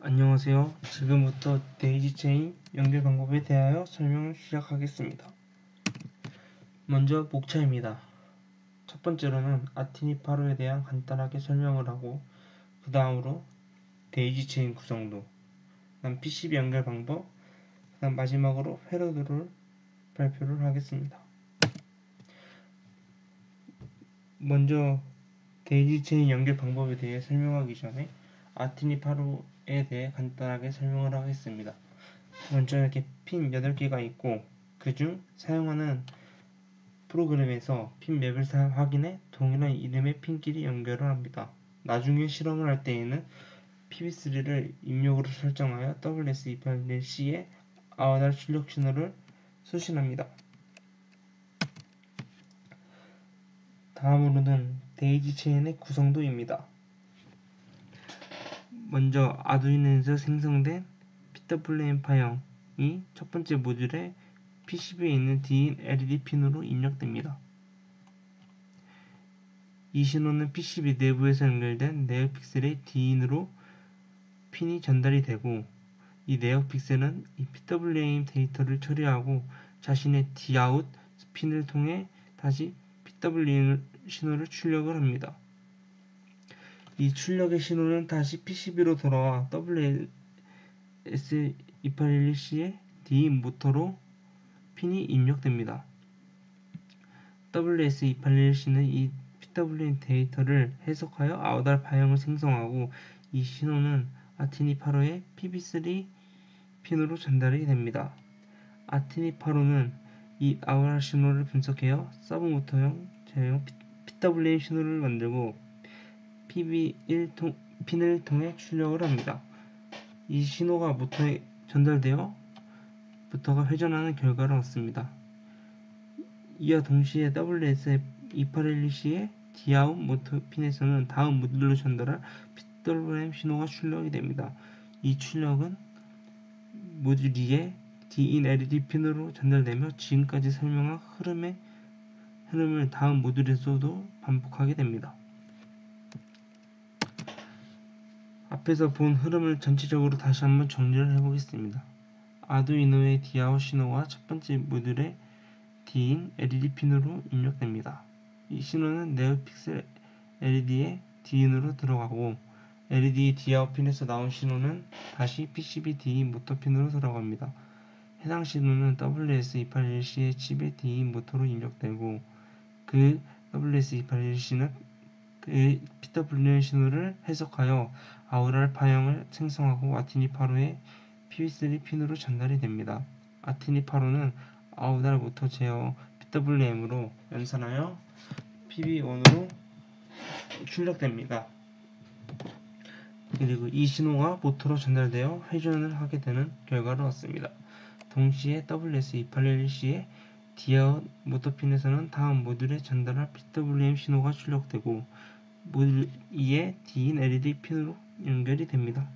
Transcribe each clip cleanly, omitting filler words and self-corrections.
안녕하세요. 지금부터 데이지 체인 연결 방법에 대하여 설명을 시작하겠습니다. 먼저 목차입니다. 첫 번째로는 아티니파로에 대한 간단하게 설명을 하고 그 다음으로 데이지 체인 구성도, 그다음 PCB 연결 방법, 그다음 마지막으로 패러드를 발표를 하겠습니다. 먼저 데이지 체인 연결 방법에 대해 설명하기 전에 아티니파로에 대해 간단하게 설명을 하겠습니다. 먼저 이렇게 핀 8개가 있고 그중 사용하는 프로그램에서 핀 맵을 확인해 동일한 이름의 핀끼리 연결을 합니다. 나중에 실험을 할 때에는 PB3를 입력으로 설정하여 WS281C에 아웃R 출력 신호를 수신합니다. 다음으로는 데이지 체인의 구성도입니다. 먼저 아두이노에서 생성된 PWM 파형이 첫 번째 모듈에 PCB에 있는 D인 LED 핀으로 입력됩니다. 이 신호는 PCB 내부에서 연결된 내역 픽셀의 D인으로 핀이 전달이 되고 이 내역 픽셀은 이 PWM 데이터를 처리하고 자신의 Dout 핀을 통해 다시 PWM 신호를 출력을 합니다. 이 출력의 신호는 다시 PCB로 돌아와 WS281C의 D인 모터로 핀이 입력됩니다. WS281C는 이 PWM 데이터를 해석하여 아웃R 파형을 생성하고 이 신호는 아티니파로의 PB3 핀으로 전달이 됩니다. 아티니파로는 이 아웃R 신호를 분석하여 서브모터형 제어용 PWM 신호를 만들고 PB1 핀을 통해 출력을 합니다. 이 신호가 모터에 전달되어 모터가 회전하는 결과를 얻습니다. 이와 동시에 WS281C의 Dout 모터 핀에서는 다음 모듈로 전달할 PWM 신호가 출력이 됩니다. 이 출력은 모듈 2의 D인 LED 핀으로 전달되며 지금까지 설명한 흐름을 다음 모듈에서도 반복하게 됩니다. 앞에서 본 흐름을 전체적으로 다시 한번 정리를 해보겠습니다. 아두이노의 Dout 신호가 첫 번째 모듈의 D인 LED 핀으로 입력됩니다. 이 신호는 내역 픽셀 LED의 D인으로 들어가고 LED Dout 핀에서 나온 신호는 다시 PCB D인 모터 핀으로 들어갑니다. 해당 신호는 WS281C의 칩의 D인 모터로 입력되고 그 WS281C는 그 PWM 신호를 해석하여 아웃R 파형을 생성하고 아티니파로의 PB3 핀으로 전달이 됩니다. 아티니파로는 아웃R 모터 제어 PWM으로 연산하여 PB1으로 출력됩니다. 그리고 이 신호가 모터로 전달되어 회전을 하게 되는 결과를 얻습니다. 동시에 WS281C의 Dout 모터 핀에서는 다음 모듈에 전달할 PWM 신호가 출력되고 모듈 2의 D인 LED 핀으로 연결이 됩니다.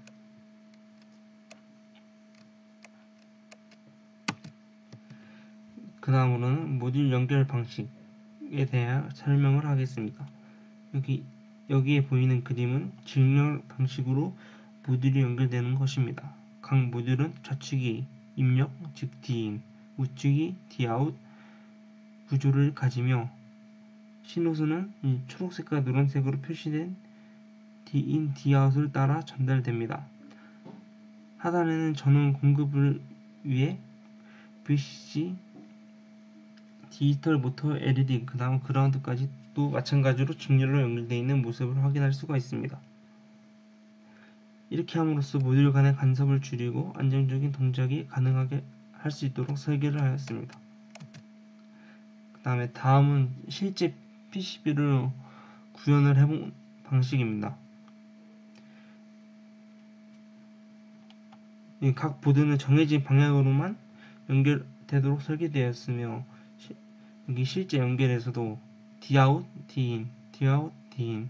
그 다음으로는 모듈 연결 방식에 대해 설명을 하겠습니다. 여기에 보이는 그림은 직렬 방식으로 모듈이 연결되는 것입니다. 각 모듈은 좌측이 입력, 즉 D인, 우측이 Dout 구조를 가지며 신호수는 초록색과 노란색으로 표시된 D인, Dout을 따라 전달됩니다. 하단에는 전원 공급을 위해 VCC, 디지털 모터 LED, 그 다음 그라운드까지 또 마찬가지로 직렬로 연결되어 있는 모습을 확인할 수가 있습니다. 이렇게 함으로써 모듈 간의 간섭을 줄이고 안정적인 동작이 가능하게 할 수 있도록 설계를 하였습니다. 다음은 실제 PCB를 구현을 해본 방식입니다. 각 보드는 정해진 방향으로만 연결되도록 설계되었으며 여기 실제 연결에서도 Dout, Din, Dout, Din,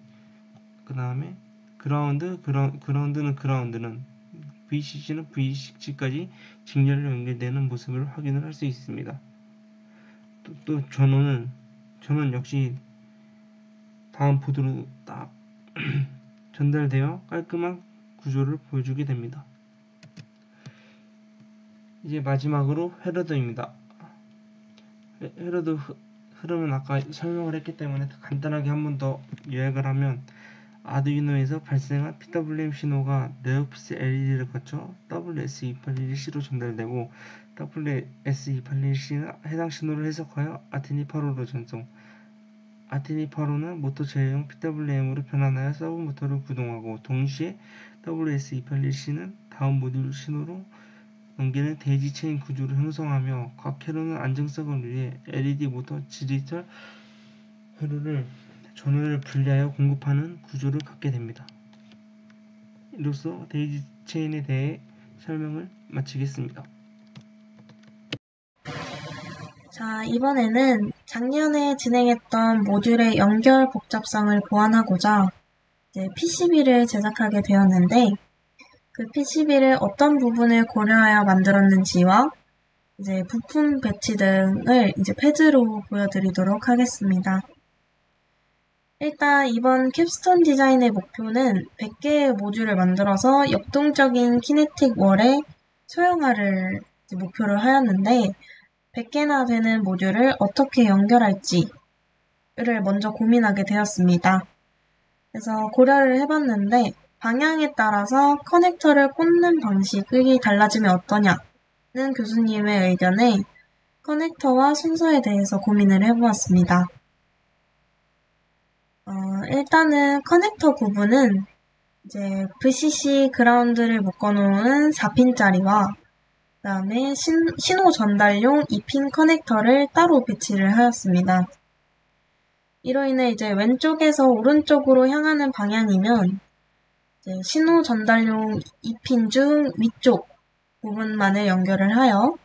그 다음에 그라운드는 VCC는 VCC까지 직렬로 연결되는 모습을 확인을 할 수 있습니다. 또 전원 역시 다음 보드로 딱 전달되어 깔끔한 구조를 보여주게 됩니다. 이제 마지막으로 헤러드입니다. 헤러드 흐름은 아까 설명을 했기 때문에 간단하게 한 번 더 요약을 하면 아두이노에서 발생한 PWM 신호가 네오픽셀 LED를 거쳐 WS281C로 전달되고 WS281C는 해당 신호를 해석하여 아테니8호로 전송. 아테니8호는 모터 제어용 PWM으로 변환하여 서브 모터를 구동하고 동시에 WS281C는 다음 모듈 신호로 넘기는 데이지 체인 구조를 형성하며 각 회로는 안정성을 위해 LED 모터 디지털 회로를 전원을 분리하여 공급하는 구조를 갖게 됩니다. 이로써 데이지 체인에 대해 설명을 마치겠습니다. 자, 이번에는 작년에 진행했던 모듈의 연결 복잡성을 보완하고자 PCB를 제작하게 되었는데 그 PCB를 어떤 부분을 고려하여 만들었는지와 부품 배치 등을 패드로 보여드리도록 하겠습니다. 일단 이번 캡스톤 디자인의 목표는 100개의 모듈을 만들어서 역동적인 키네틱 월의 소형화를 목표로 하였는데 100개나 되는 모듈을 어떻게 연결할지를 먼저 고민하게 되었습니다. 그래서 고려를 해봤는데 방향에 따라서 커넥터를 꽂는 방식이 달라지면 어떠냐는 교수님의 의견에 커넥터와 순서에 대해서 고민을 해보았습니다. 일단은 커넥터 부분은 VCC 그라운드를 묶어놓은 4핀짜리와 그 다음에 신호 전달용 2핀 커넥터를 따로 배치를 하였습니다. 이로 인해 왼쪽에서 오른쪽으로 향하는 방향이면 신호 전달용 2핀 중 위쪽 부분만을 연결을 하여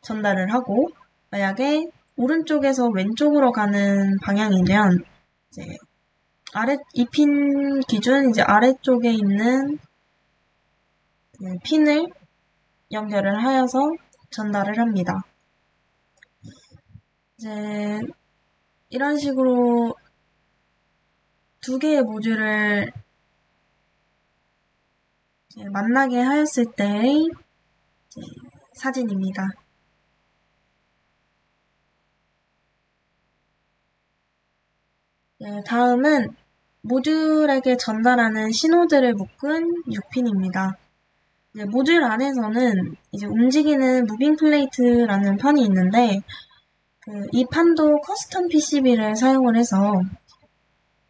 전달을 하고 만약에 오른쪽에서 왼쪽으로 가는 방향이면 아래 2핀 기준 아래쪽에 있는 핀을 연결을 하여서 전달을 합니다. 이런 식으로 두 개의 모듈을 만나게 하였을 때의 사진입니다. 다음은 모듈에게 전달하는 신호들을 묶은 6핀입니다. 모듈 안에서는 움직이는 무빙 플레이트라는 판이 있는데 이 판도 커스텀 PCB를 사용을 해서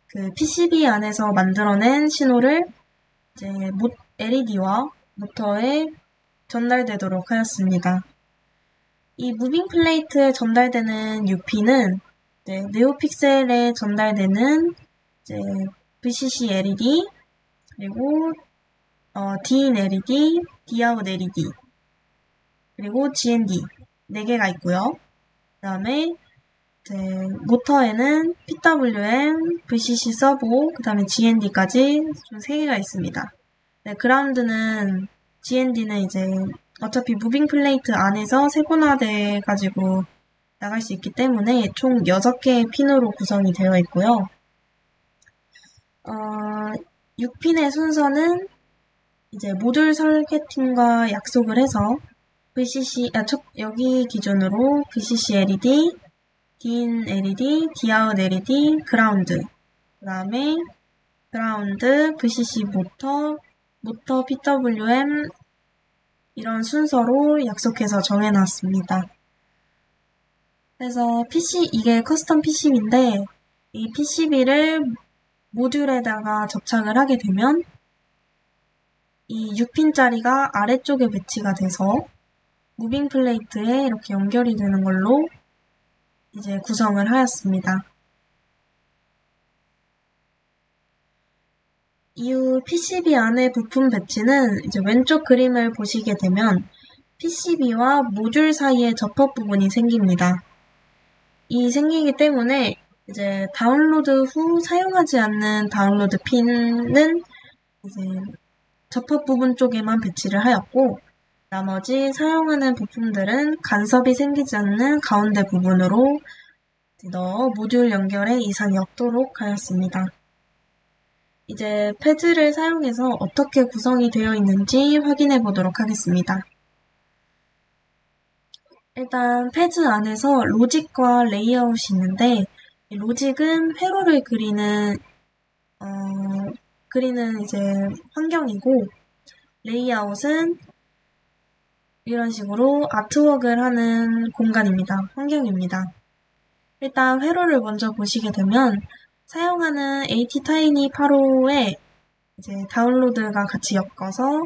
그 PCB 안에서 만들어낸 신호를 LED와 모터에 전달되도록 하였습니다. 이 무빙 플레이트에 전달되는 UP는 네오픽셀에 전달되는 VCC LED 그리고 DIN LED, Dout LED 그리고 GND 4개가 있고요. 그 다음에 모터에는 PWM, VCC 서보, 그 다음에 GND까지 좀 3개가 있습니다. 그라운드는 GND는 어차피 무빙 플레이트 안에서 세분화돼 가지고 나갈 수 있기 때문에 총 6개의 핀으로 구성이 되어 있고요. 6핀의 순서는 모듈 설계팀과 약속을 해서 여기 기준으로 VCC LED, DIN LED, Dout LED, 그라운드, 그 다음에 그라운드, VCC 모터 PWM 이런 순서로 약속해서 정해놨습니다. 그래서 이게 커스텀 PCB인데 이 PCB를 모듈에다가 접착을 하게 되면 이 6핀짜리가 아래쪽에 배치가 돼서 무빙 플레이트에 이렇게 연결이 되는 걸로 구성을 하였습니다. 이후 PCB 안의 부품 배치는 왼쪽 그림을 보시게 되면 PCB와 모듈 사이에 접합 부분이 생깁니다. 이 생기기 때문에 다운로드 후 사용하지 않는 다운로드 핀은 접합 부분 쪽에만 배치를 하였고 나머지 사용하는 부품들은 간섭이 생기지 않는 가운데 부분으로 넣어 모듈 연결에 이상이 없도록 하였습니다. 이제 패즈를 사용해서 어떻게 구성이 되어 있는지 확인해 보도록 하겠습니다. 일단 패즈 안에서 로직과 레이아웃이 있는데 이 로직은 회로를 어, 그리는 이제 환경이고 레이아웃은 이런 식으로 아트웍을 하는 공간입니다. 환경입니다. 일단 회로를 먼저 보시게 되면 사용하는 ATtiny85에 이제 다운로드가 같이 엮어서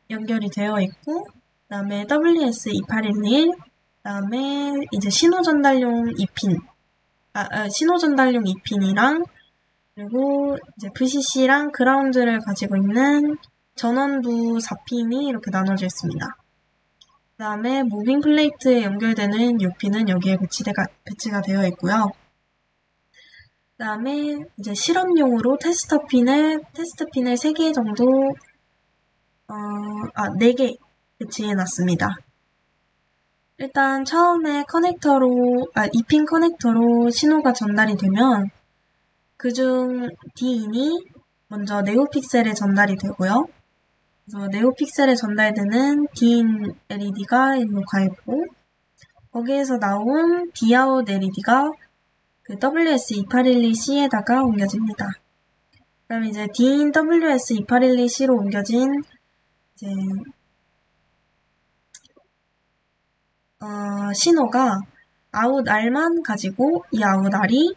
연결이 되어 있고 그다음에 WS2811 그다음에 이제 신호 전달용 2핀 신호 전달용 2핀이랑 그리고 이제 VCC랑 그라운드를 가지고 있는 전원부 4핀이 이렇게 나눠져 있습니다. 그 다음에 무빙 플레이트에 연결되는 6핀은 여기에 배치가 되어 있고요. 그 다음에 이제 실험용으로 테스트 핀을 3개 정도, 4개 배치해 놨습니다. 일단 처음에 2핀 커넥터로 신호가 전달이 되면 그중 D인이 먼저 네오픽셀에 전달이 되고요. 그래서 네오픽셀에 전달되는 D인 LED가 일로 가 있고 거기에서 나온 Dout LED가 그 WS2812C에다가 옮겨집니다. 그럼 이제 D인 WS2812C로 옮겨진 이제 신호가 아웃 R만 가지고 이 아웃 R이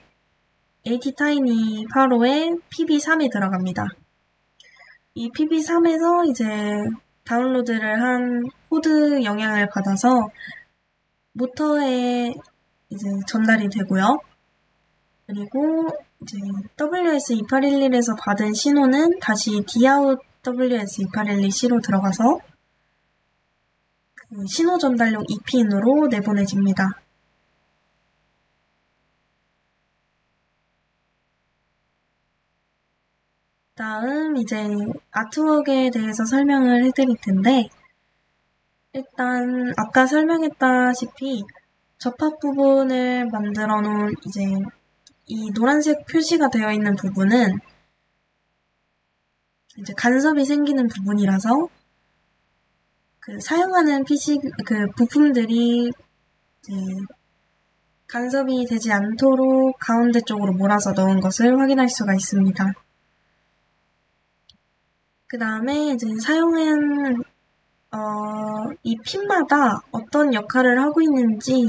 ATtiny85의 PB3에 들어갑니다. 이 PB3에서 이제 다운로드를 한 코드 영향을 받아서 모터에 이제 전달이 되고요. 그리고 이제 WS2811에서 받은 신호는 다시 Dout WS2812C로 들어가서 그 신호 전달용 2핀으로 내보내집니다. 다음 이제 아트웍에 대해서 설명을 해드릴 텐데 일단 아까 설명했다시피 접합 부분을 만들어 놓은 이제 이 노란색 표시가 되어 있는 부분은 이제 간섭이 생기는 부분이라서 그 사용하는 그 부품들이 이제 간섭이 되지 않도록 가운데 쪽으로 몰아서 넣은 것을 확인할 수가 있습니다. 그 다음에 이제 사용한 이 핀마다 어떤 역할을 하고 있는지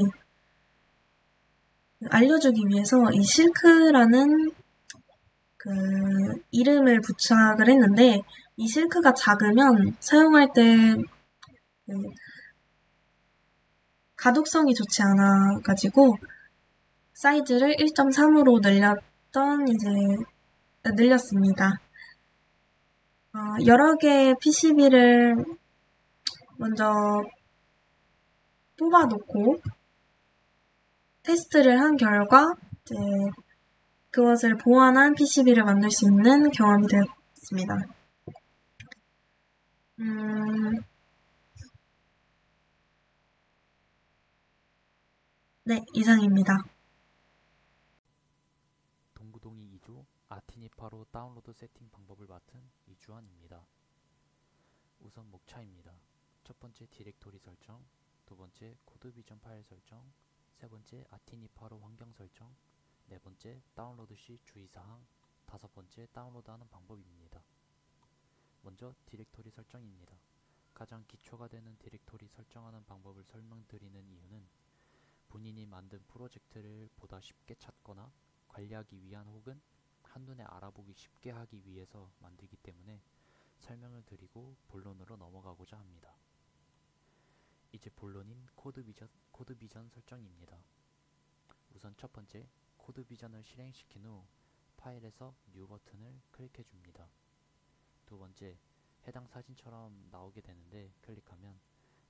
알려주기 위해서 이 실크라는 그 이름을 부착을 했는데 이 실크가 작으면 사용할 때 그 가독성이 좋지 않아 가지고 사이즈를 1.3으로 늘렸습니다. 여러 개의 PCB를 먼저 뽑아놓고 테스트를 한 결과 이제 그것을 보완한 PCB를 만들 수 있는 경험이 되었습니다. 네, 이상입니다. 동구동이 2조 아티니파로 다운로드 세팅 방법을 맡은 이주환입니다. 우선 목차입니다. 첫 번째 디렉토리 설정, 두 번째 코드 비전 파일 설정, 세 번째 아티니파로 환경 설정, 네 번째 다운로드 시 주의사항, 다섯 번째 다운로드하는 방법입니다. 먼저 디렉토리 설정입니다. 가장 기초가 되는 디렉토리 설정하는 방법을 설명드리는 이유는 본인이 만든 프로젝트를 보다 쉽게 찾거나 관리하기 위한 혹은 한눈에 알아보기 쉽게 하기 위해서 만들기 때문에 설명을 드리고 본론으로 넘어가고자 합니다. 이제 본론인 코드 비전 설정입니다. 우선 첫 번째, 코드 비전을 실행시킨 후 파일에서 뉴 버튼을 클릭해 줍니다. 두 번째, 해당 사진처럼 나오게 되는데 클릭하면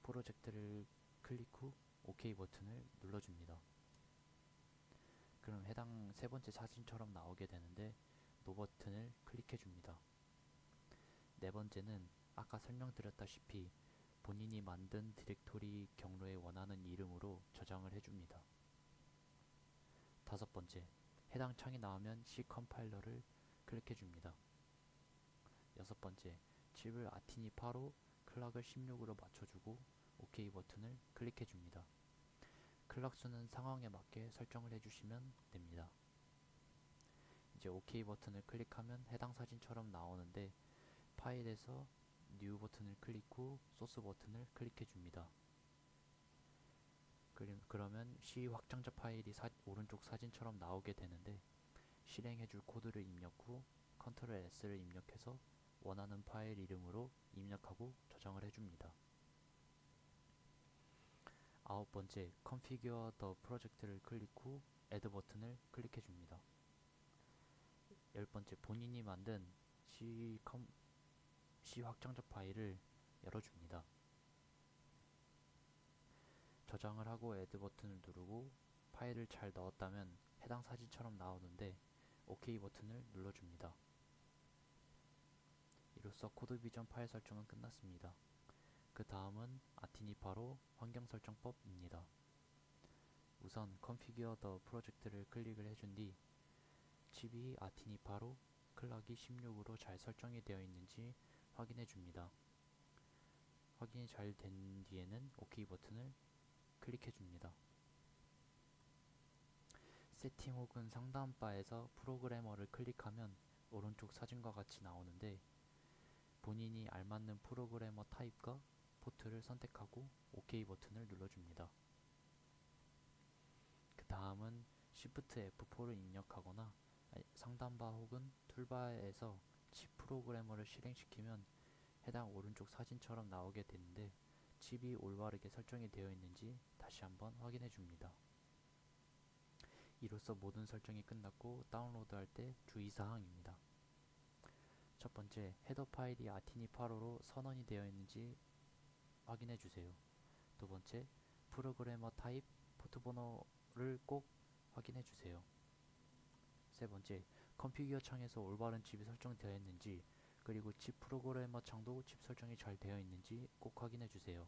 프로젝트를 클릭 후 OK 버튼을 눌러줍니다. 그럼 해당 세 번째 사진처럼 나오게 되는데 노 버튼을 클릭해 줍니다. 네 번째는 아까 설명드렸다시피 본인이 만든 디렉토리 경로에 원하는 이름으로 저장을 해줍니다. 다섯 번째, 해당 창이 나오면 C 컴파일러를 클릭해 줍니다. 여섯 번째, 칩을 아티니 8호, 클락을 16으로 맞춰주고 OK 버튼을 클릭해 줍니다. 클락 수는 상황에 맞게 설정을 해주시면 됩니다. 이제 OK 버튼을 클릭하면 해당 사진처럼 나오는데 파일에서 뉴 버튼을 클릭 후 소스 버튼을 클릭해 줍니다. 그러면 C 확장자 파일이 오른쪽 사진처럼 나오게 되는데 실행해줄 코드를 입력 후 Ctrl S를 입력해서 원하는 파일 이름으로 입력하고 저장을 해줍니다. 아홉 번째, Configure the Project를 클릭 후 Add 버튼을 클릭해 줍니다. 열 번째, 본인이 만든 C 확장자 파일을 열어줍니다. 저장을 하고 Add 버튼을 누르고 파일을 잘 넣었다면 해당 사진처럼 나오는데 OK 버튼을 눌러줍니다. 이로써 코드 비전 파일 설정은 끝났습니다. 그 다음은 아티니8호 환경 설정법입니다. 우선 Configure the Project를 클릭을 해준 뒤 칩이 아티니8호, 클락이 16으로 잘 설정이 되어 있는지 확인해 줍니다. 확인이 잘 된 뒤에는 OK 버튼을 클릭해 줍니다. 세팅 혹은 상단 바에서 프로그래머를 클릭하면 오른쪽 사진과 같이 나오는데 본인이 알맞는 프로그래머 타입과 포트를 선택하고 OK 버튼을 눌러줍니다. 그 다음은 Shift F4를 입력하거나 상단바 혹은 툴바에서 칩 프로그래머를 실행시키면 해당 오른쪽 사진처럼 나오게 되는데 칩이 올바르게 설정이 되어 있는지 다시 한번 확인해 줍니다. 이로써 모든 설정이 끝났고 다운로드할 때 주의사항입니다. 첫 번째, 헤더 파일이 아티니8호로 선언이 되어 있는지 확인해 주세요. 두 번째, 프로그래머 타입, 포트 번호를 꼭 확인해 주세요. 세 번째, 컴피규어 창에서 올바른 칩이 설정되어 있는지 그리고 칩 프로그래머 창도 칩 설정이 잘 되어 있는지 꼭 확인해 주세요.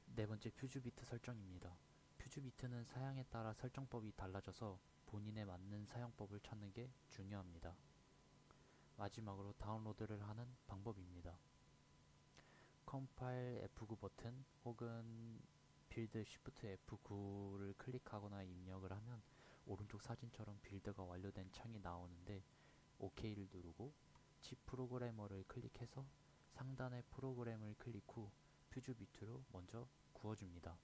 네 번째, 퓨즈 비트 설정입니다. 퓨즈 비트는 사양에 따라 설정법이 달라져서 본인에 맞는 사용법을 찾는 게 중요합니다. 마지막으로 다운로드를 하는 방법입니다. 컴파일 F9 버튼 혹은 빌드 Shift F9를 클릭하거나 입력을 하면 오른쪽 사진처럼 빌드가 완료된 창이 나오는데 OK를 누르고 칩 프로그래머를 클릭해서 상단의 프로그램을 클릭 후 퓨즈 비트로 먼저 구워줍니다.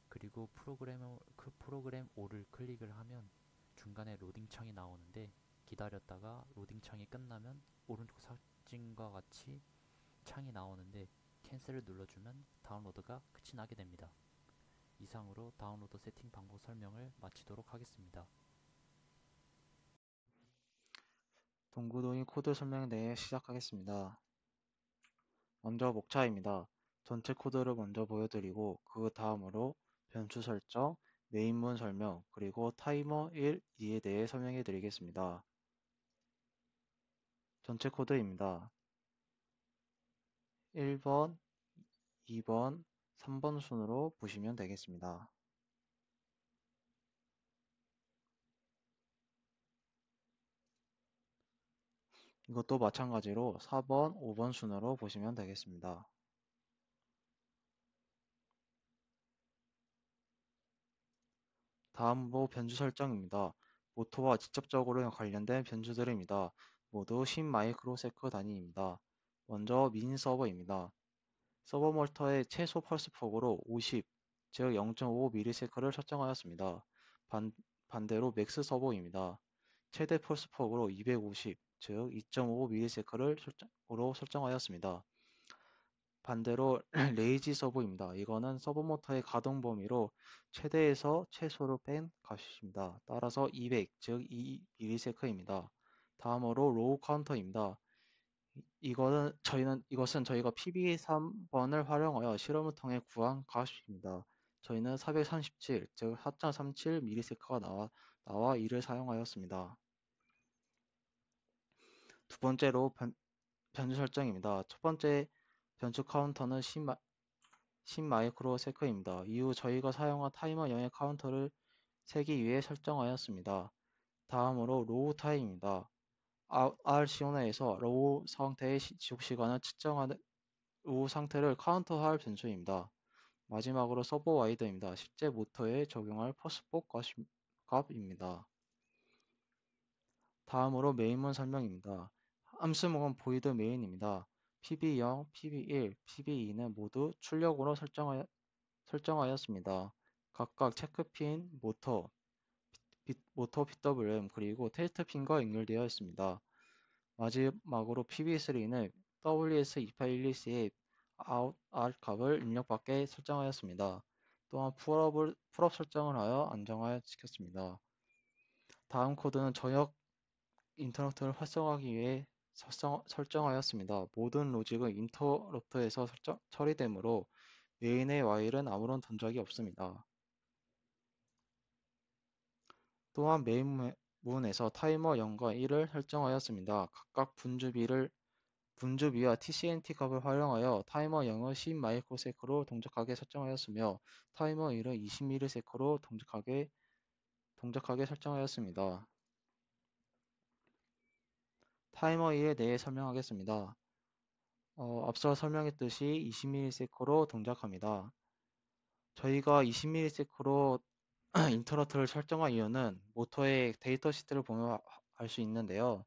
그리고 프로그램 5를 클릭을 하면 중간에 로딩 창이 나오는데 기다렸다가 로딩 창이 끝나면 오른쪽 사진과 같이 창이 나오는데 캔슬을 눌러주면 다운로드가 끝이 나게 됩니다. 이상으로 다운로드 세팅 방법 설명을 마치도록 하겠습니다. 동구동의 코드 설명에 대해 시작하겠습니다. 먼저 목차입니다. 전체 코드를 먼저 보여드리고 그 다음으로 변수 설정, 메인문 설명, 그리고 타이머 1, 2에 대해 설명해 드리겠습니다. 전체 코드입니다. 1번, 2번, 3번 순으로 보시면 되겠습니다. 이것도 마찬가지로 4번, 5번 순으로 보시면 되겠습니다. 다음으로 변수 설정입니다. 모토와 직접적으로 관련된 변수들입니다. 모두 10 마이크로세컨 단위입니다. 먼저 민 서버입니다. 서버 모터의 최소 펄스 폭으로 50, 즉 0.5ms를 설정하였습니다. 반대로 맥스 서버입니다. 최대 펄스 폭으로 250, 즉 2.5ms를 설정하였습니다. 반대로 레이지 서버입니다. 이거는 서버 모터의 가동 범위로 최대에서 최소로 뺀 값입니다. 따라서 200, 즉 2ms입니다. 다음으로 로우 카운터입니다. 이것은 저희가 PB3번을 활용하여 실험을 통해 구한 값입니다. 저희는 437, 즉 4.37ms가 나와 이를 사용하였습니다. 두 번째로 변수 설정입니다. 첫 번째 변수 카운터는 10 마이크로세컨입니다. 이후 저희가 사용한 타이머 0의 카운터를 세기 위해 설정하였습니다. 다음으로 로우 타임입니다. R 시온에서 로우 상태의 지속 시간을 측정하는 로우 상태를 카운트할 변수입니다. 마지막으로 서버 와이드입니다. 실제 모터에 적용할 퍼스폭 값입니다. 다음으로 메인문 설명입니다. 함수목은 void main입니다. pb0, pb1, pb2는 모두 출력으로 설정하였습니다. 각각 체크핀, 모터 PWM 그리고 테스트 핀과 연결되어 있습니다. 마지막으로 pb3는 WS2812C의 out 값을 입력받게 설정하였습니다. 또한 풀업 설정을 하여 안정화시켰습니다. 다음 코드는 저역 인터럽트를 활성화하기 위해 설정하였습니다. 모든 로직은 인터럽트에서 처리되므로 메인의 while은 아무런 동작이 없습니다. 또한 메인문에서 타이머 0과 1을 설정하였습니다. 각각 분주비와 TCNT 값을 활용하여 타이머 0을 10마이크로세크로 동작하게 설정하였으며 타이머 1을 20ms로 동작하게 설정하였습니다. 타이머 1에 대해 설명하겠습니다. 앞서 설명했듯이 20ms로 동작합니다. 저희가 20ms로 인터러프트를 설정한 이유는 모터의 데이터 시트를 보면 알 수 있는데요.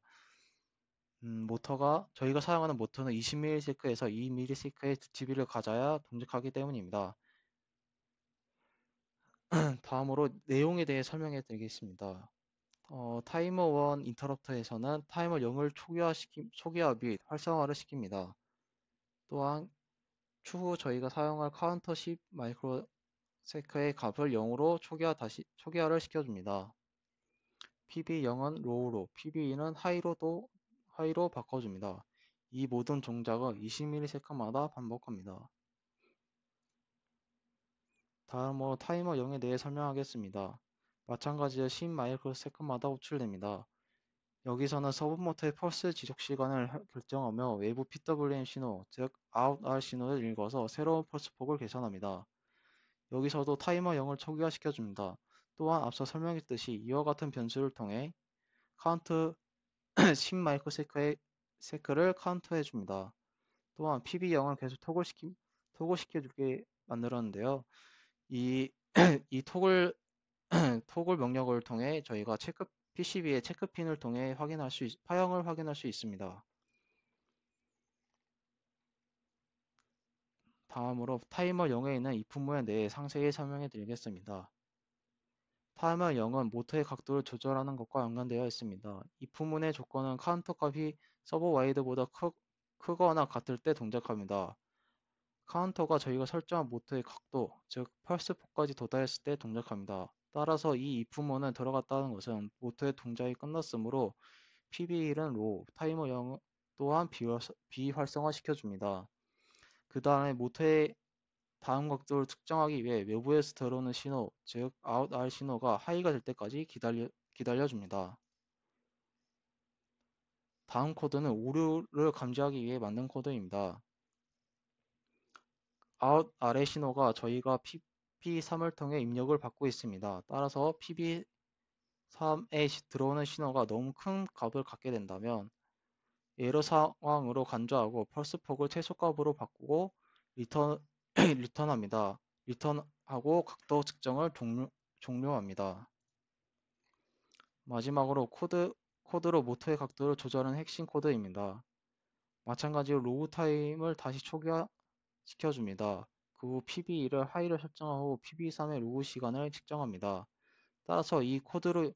저희가 사용하는 모터는 20ms에서 2ms의 두티비를 가져야 동작하기 때문입니다. 다음으로 내용에 대해 설명해 드리겠습니다. 타이머 1 인터럽터에서는 타이머 0을 초기화 및 활성화를 시킵니다. 또한 추후 저희가 사용할 카운터 10 마이크로세크의 값을 0으로 초기화를 시켜줍니다. PB0은 로우로, PB2는 하이로 바꿔줍니다. 이 모든 동작은 20ms마다 반복합니다. 다음으로 타이머 0에 대해 설명하겠습니다. 마찬가지로 10마이크로세컨마다 호출됩니다. 여기서는 서브모터의 펄스 지속 시간을 결정하며 외부 PWM 신호, 즉 out R 신호를 읽어서 새로운 펄스 폭을 계산합니다. 여기서도 타이머 0을 초기화시켜줍니다. 또한 앞서 설명했듯이 이와 같은 변수를 통해 카운트 10마이크로세크를 카운트해줍니다. 또한 PB0을 계속 토글시켜주게 만들었는데요. 이 토글 명령어를 통해 저희가 PCB의 체크핀을 통해 파형을 확인할 수 있습니다. 다음으로 타이머 0에 있는 if문에 대해 상세히 설명해 드리겠습니다. 타이머 0은 모터의 각도를 조절하는 것과 연관되어 있습니다. if문의 조건은 카운터 값이 서버 와이드보다 크거나 같을 때 동작합니다. 카운터가 저희가 설정한 모터의 각도, 즉 펄스 폭까지 도달했을 때 동작합니다. 따라서 이 if문은 들어갔다는 것은 모터의 동작이 끝났으므로 PB1은 로우, 타이머 0 또한 비활성화시켜줍니다. 그 다음에 모터의 다음 각도를 측정하기 위해 외부에서 들어오는 신호, 즉 out R 신호가 하이가 될 때까지 기다려줍니다. 다음 코드는 오류를 감지하기 위해 만든 코드입니다. out R의 신호가 저희가 PB3을 통해 입력을 받고 있습니다. 따라서 PB3에 들어오는 신호가 너무 큰 값을 갖게 된다면 에러 상황으로 간주하고 펄스 폭을 최소값으로 바꾸고 리턴합니다. 리턴하고 각도 측정을 종료합니다. 마지막으로 코드로 모터의 각도를 조절하는 핵심 코드입니다. 마찬가지로 로우 타임을 다시 초기화시켜줍니다. 그 후 PB2를 하이를 설정하고 PB3의 로우 시간을 측정합니다. 따라서 이 코드로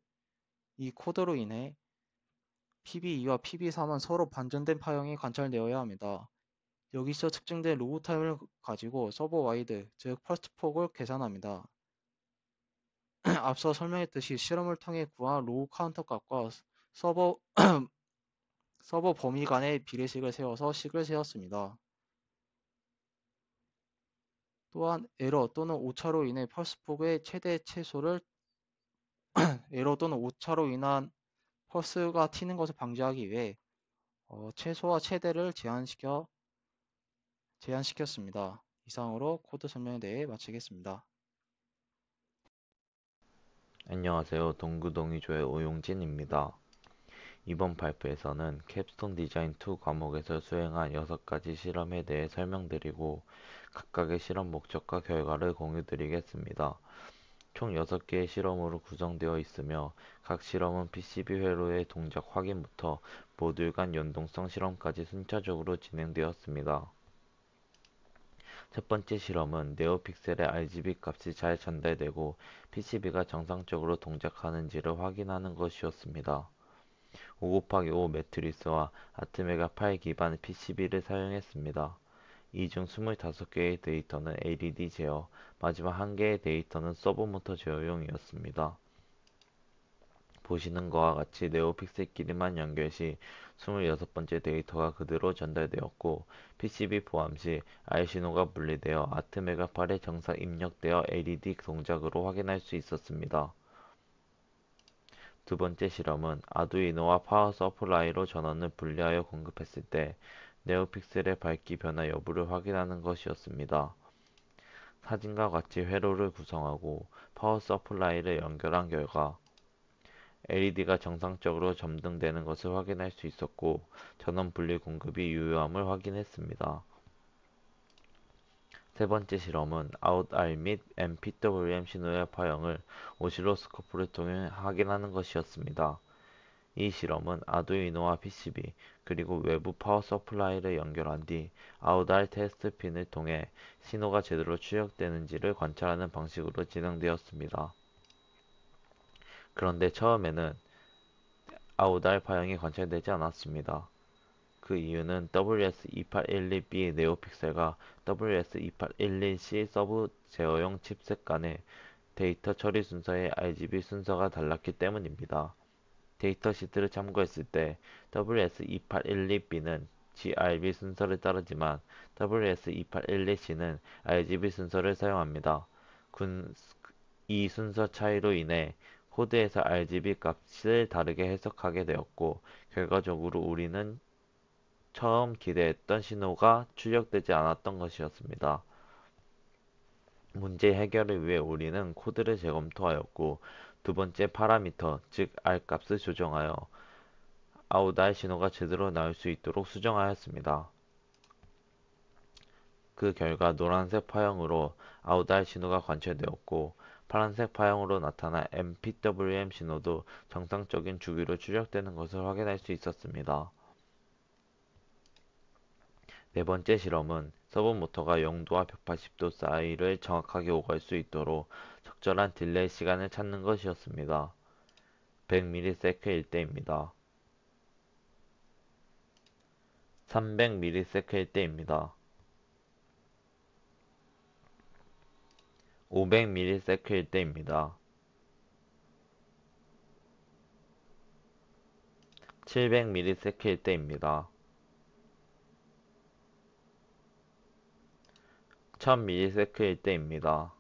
인해 PB2와 PB3은 서로 반전된 파형이 관찰되어야 합니다. 여기서 측정된 로우 타임을 가지고 서버 와이드, 즉 퍼스트 폭을 계산합니다. 앞서 설명했듯이 실험을 통해 구한 로우 카운터 값과 서버 범위 간의 비례식을 세워서 식을 세웠습니다. 또한 에러 또는 오차로 인해 펄스 폭의 최대 최소를 에러 또는 오차로 인한 펄스가 튀는 것을 방지하기 위해 최소와 최대를 제한시켰습니다. 이상으로 코드 설명에 대해 마치겠습니다. 안녕하세요. 동구동의조의 오용진입니다. 이번 발표에서는 캡스톤 디자인 2 과목에서 수행한 6가지 실험에 대해 설명드리고 각각의 실험 목적과 결과를 공유드리겠습니다. 총 6개의 실험으로 구성되어 있으며 각 실험은 PCB 회로의 동작 확인부터 모듈 간 연동성 실험까지 순차적으로 진행되었습니다. 첫 번째 실험은 네오픽셀의 RGB 값이 잘 전달되고 PCB가 정상적으로 동작하는지를 확인하는 것이었습니다. 5곱하기5 매트리스와 아트메가 8 기반 PCB를 사용했습니다. 이 중 25개의 데이터는 LED 제어, 마지막 1개의 데이터는 서브모터 제어용이었습니다. 보시는 것과 같이 네오픽셀끼리만 연결 시 26번째 데이터가 그대로 전달되었고 PCB 포함 시 R 신호가 분리되어 아트메가 8에 정상 입력되어 LED 동작으로 확인할 수 있었습니다. 두 번째 실험은 아두이노와 파워 서플라이로 전원을 분리하여 공급했을 때 네오픽셀의 밝기 변화 여부를 확인하는 것이었습니다. 사진과 같이 회로를 구성하고 파워 서플라이를 연결한 결과 LED가 정상적으로 점등되는 것을 확인할 수 있었고 전원 분리 공급이 유효함을 확인했습니다. 세 번째 실험은 OutR 및 MPWM 신호의 파형을 오실로스코프를 통해 확인하는 것이었습니다. 이 실험은 아두이노와 PCB 그리고 외부 파워 서플라이를 연결한 뒤 OutR 테스트 핀을 통해 신호가 제대로 출력되는지를 관찰하는 방식으로 진행되었습니다. 그런데 처음에는 OutR 파형이 관찰되지 않았습니다. 그 이유는 WS2812B 네오픽셀과 WS2811C 서브 제어용 칩셋 간의 데이터 처리 순서의 RGB 순서가 달랐기 때문입니다. 데이터 시트를 참고했을 때 WS2812B는 GRB 순서를 따르지만 WS2812C는 RGB 순서를 사용합니다. 이 순서 차이로 인해 코드에서 RGB 값을 다르게 해석하게 되었고 결과적으로 우리는 처음 기대했던 신호가 출력되지 않았던 것이었습니다. 문제 해결을 위해 우리는 코드를 재검토하였고 두 번째 파라미터, 즉 R 값을 조정하여 아웃R 신호가 제대로 나올 수 있도록 수정하였습니다. 그 결과 노란색 파형으로 아웃R 신호가 관찰되었고 파란색 파형으로 나타난 MPWM 신호도 정상적인 주기로 출력되는 것을 확인할 수 있었습니다. 네 번째 실험은 서브모터가 0도와 180도 사이를 정확하게 오갈 수 있도록 적절한 딜레이 시간을 찾는 것이었습니다. 100ms일 때입니다. 300ms일 때입니다. 500ms일 때입니다. 700ms일 때입니다. 1000ms일 때입니다.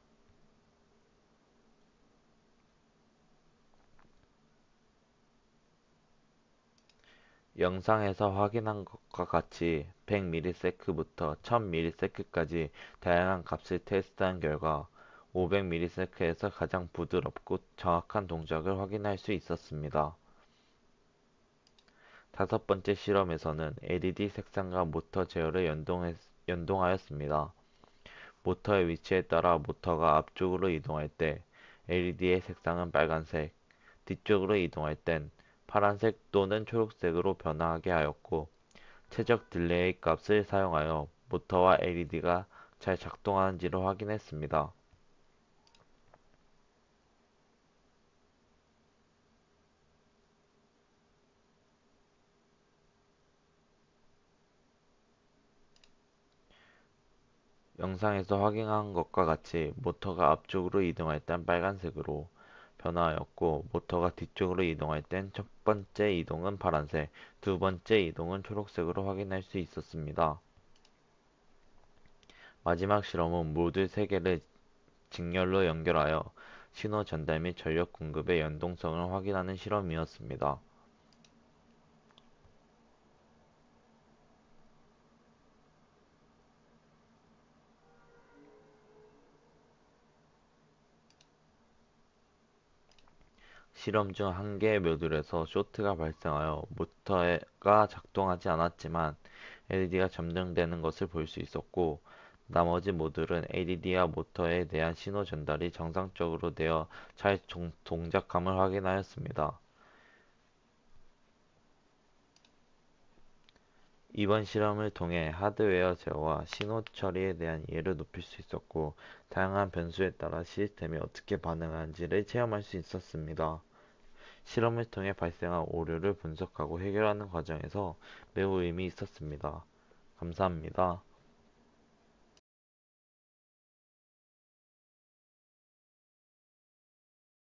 영상에서 확인한 것과 같이 100ms부터 1000ms까지 다양한 값을 테스트한 결과 500ms에서 가장 부드럽고 정확한 동작을 확인할 수 있었습니다. 다섯 번째 실험에서는 LED 색상과 모터 제어를 연동하였습니다. 모터의 위치에 따라 모터가 앞쪽으로 이동할 때 LED의 색상은 빨간색, 뒤쪽으로 이동할 땐 파란색 또는 초록색으로 변화하게 하였고 최적 딜레이 값을 사용하여 모터와 LED가 잘 작동하는지를 확인했습니다. 영상에서 확인한 것과 같이 모터가 앞쪽으로 이동할 땐 빨간색으로 변화하였고 모터가 뒤쪽으로 이동할 땐 첫 번째 이동은 파란색, 두 번째 이동은 초록색으로 확인할 수 있었습니다. 마지막 실험은 모듈 3개를 직렬로 연결하여 신호 전달 및 전력 공급의 연동성을 확인하는 실험이었습니다. 실험 중 한 개의 모듈에서 쇼트가 발생하여 모터가 작동하지 않았지만 LED가 점등되는 것을 볼 수 있었고, 나머지 모듈은 LED와 모터에 대한 신호 전달이 정상적으로 되어 잘 동작함을 확인하였습니다. 이번 실험을 통해 하드웨어 제어와 신호 처리에 대한 이해를 높일 수 있었고, 다양한 변수에 따라 시스템이 어떻게 반응하는지를 체험할 수 있었습니다. 실험을 통해 발생한 오류를 분석하고 해결하는 과정에서 매우 의미 있었습니다. 감사합니다.